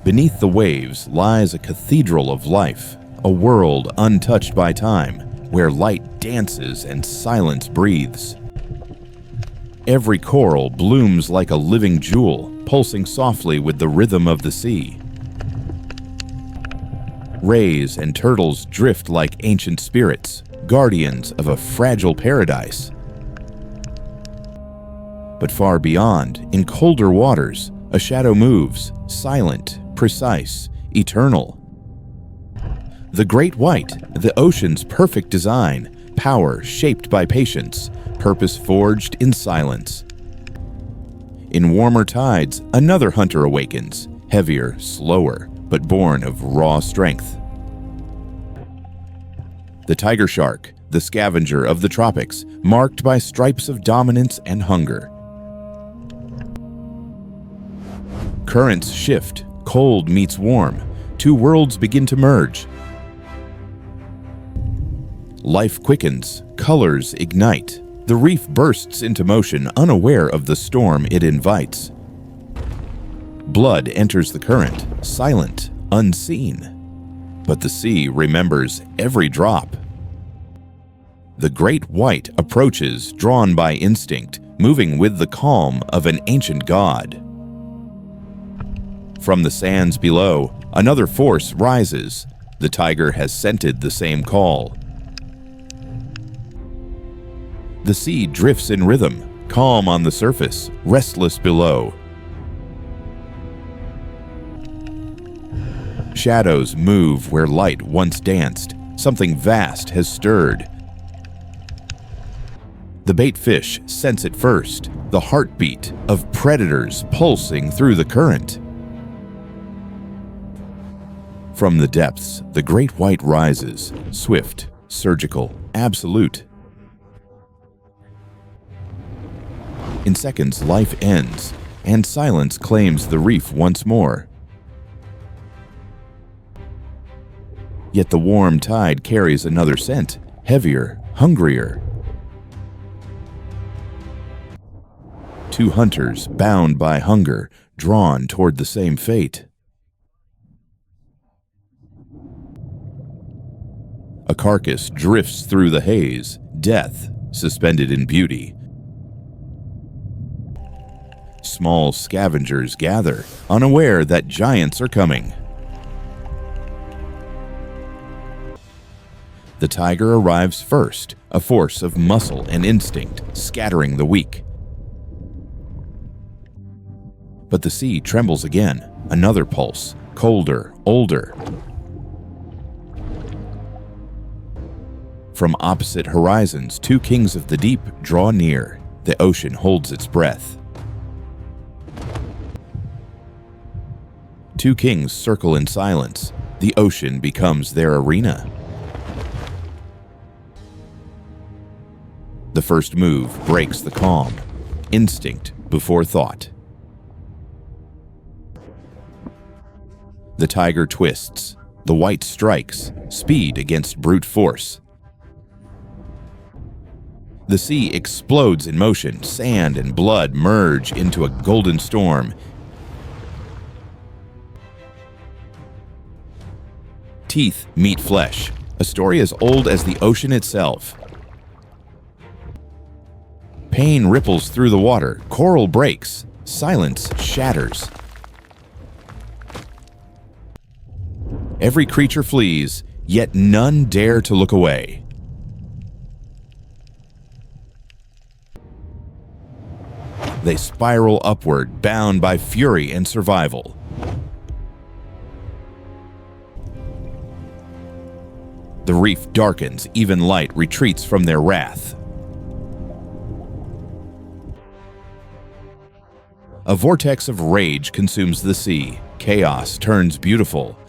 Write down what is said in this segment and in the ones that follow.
Beneath the waves lies a cathedral of life, a world untouched by time, where light dances and silence breathes. Every coral blooms like a living jewel, pulsing softly with the rhythm of the sea. Rays and turtles drift like ancient spirits, guardians of a fragile paradise. But far beyond, in colder waters, a shadow moves, silent, precise, eternal. The great white, the ocean's perfect design, power shaped by patience, purpose forged in silence. In warmer tides, another hunter awakens, heavier, slower, but born of raw strength. The tiger shark, the scavenger of the tropics, marked by stripes of dominance and hunger. Currents shift, cold meets warm, two worlds begin to merge. Life quickens, colors ignite. The reef bursts into motion, unaware of the storm it invites. Blood enters the current, silent, unseen. But the sea remembers every drop. The great white approaches, drawn by instinct, moving with the calm of an ancient god. From the sands below, another force rises. The tiger has scented the same call. The sea drifts in rhythm, calm on the surface, restless below. Shadows move where light once danced. Something vast has stirred. The bait fish sense it first, the heartbeat of predators pulsing through the current. From the depths, the great white rises, swift, surgical, absolute. In seconds, life ends, and silence claims the reef once more. Yet the warm tide carries another scent, heavier, hungrier. Two hunters, bound by hunger, drawn toward the same fate. A carcass drifts through the haze, death suspended in beauty. Small scavengers gather, unaware that giants are coming. The tiger arrives first, a force of muscle and instinct, scattering the weak. But the sea trembles again, another pulse, colder, older. From opposite horizons, two kings of the deep draw near. The ocean holds its breath. Two kings circle in silence. The ocean becomes their arena. The first move breaks the calm. Instinct before thought. The tiger twists. The white strikes. Speed against brute force. The sea explodes in motion. Sand and blood merge into a golden storm. Teeth meet flesh, a story as old as the ocean itself. Pain ripples through the water, coral breaks, silence shatters. Every creature flees, yet none dare to look away. They spiral upward, bound by fury and survival. The reef darkens, even light retreats from their wrath. A vortex of rage consumes the sea. Chaos turns beautiful.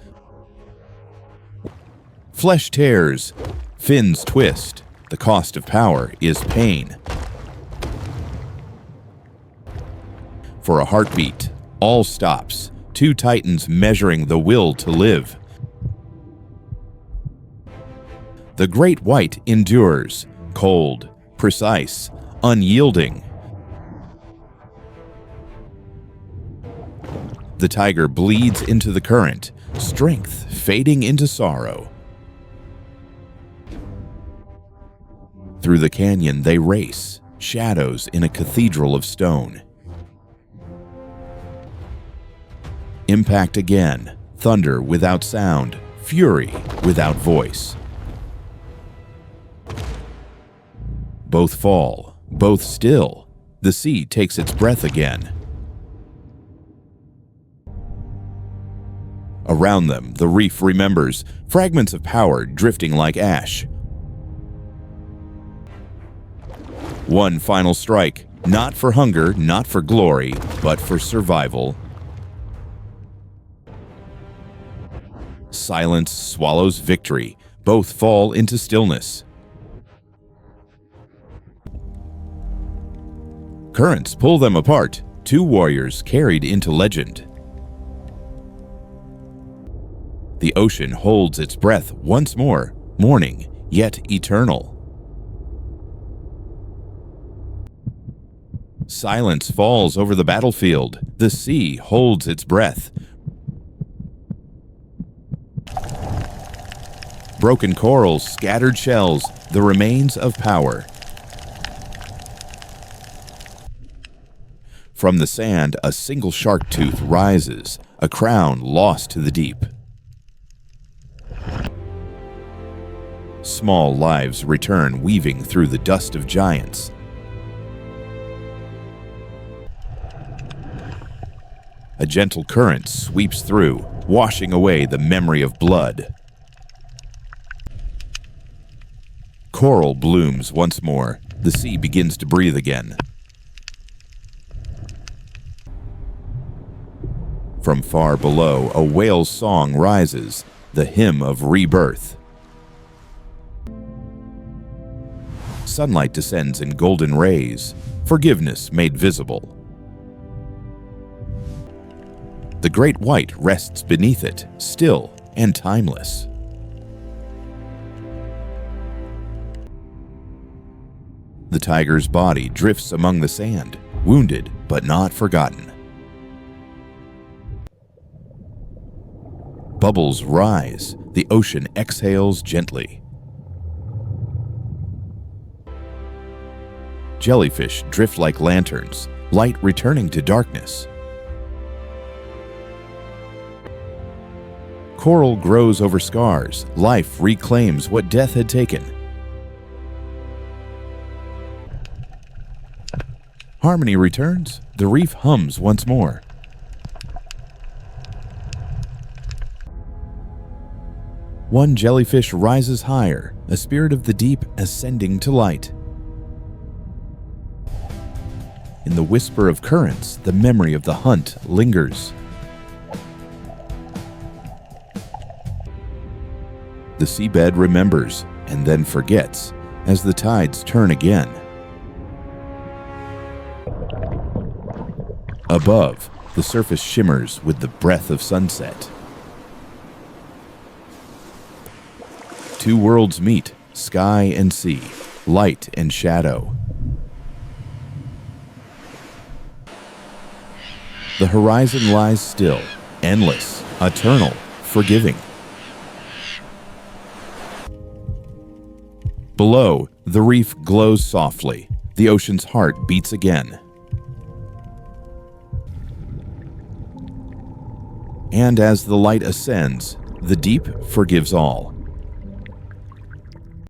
Flesh tears, fins twist. The cost of power is pain. For a heartbeat, all stops. Two titans measuring the will to live. The great white endures, cold, precise, unyielding. The tiger bleeds into the current, strength fading into sorrow. Through the canyon they race, shadows in a cathedral of stone. Impact again, thunder without sound, fury without voice. Both fall, both still. The sea takes its breath again. Around them, the reef remembers, fragments of power drifting like ash. One final strike, not for hunger, not for glory, but for survival. Silence swallows victory. Both fall into stillness. Currents pull them apart, two warriors carried into legend. The ocean holds its breath once more, morning, yet eternal. Silence falls over the battlefield. The sea holds its breath. Broken corals, scattered shells, the remains of power. From the sand, a single shark tooth rises, a crown lost to the deep. Small lives return, weaving through the dust of giants. A gentle current sweeps through, washing away the memory of blood. Coral blooms once more. The sea begins to breathe again. From far below, a whale's song rises, the hymn of rebirth. Sunlight descends in golden rays, forgiveness made visible. The great white rests beneath it, still and timeless. The tiger's body drifts among the sand, wounded but not forgotten. Bubbles rise, the ocean exhales gently. Jellyfish drift like lanterns, light returning to darkness. Coral grows over scars, life reclaims what death had taken. Harmony returns, the reef hums once more. One jellyfish rises higher, a spirit of the deep ascending to light. In the whisper of currents, the memory of the hunt lingers. The seabed remembers and then forgets as the tides turn again. Above, the surface shimmers with the breath of sunset. Two worlds meet, sky and sea, light and shadow. The horizon lies still, endless, eternal, forgiving. Below, the reef glows softly. The ocean's heart beats again. And as the light ascends, the deep forgives all.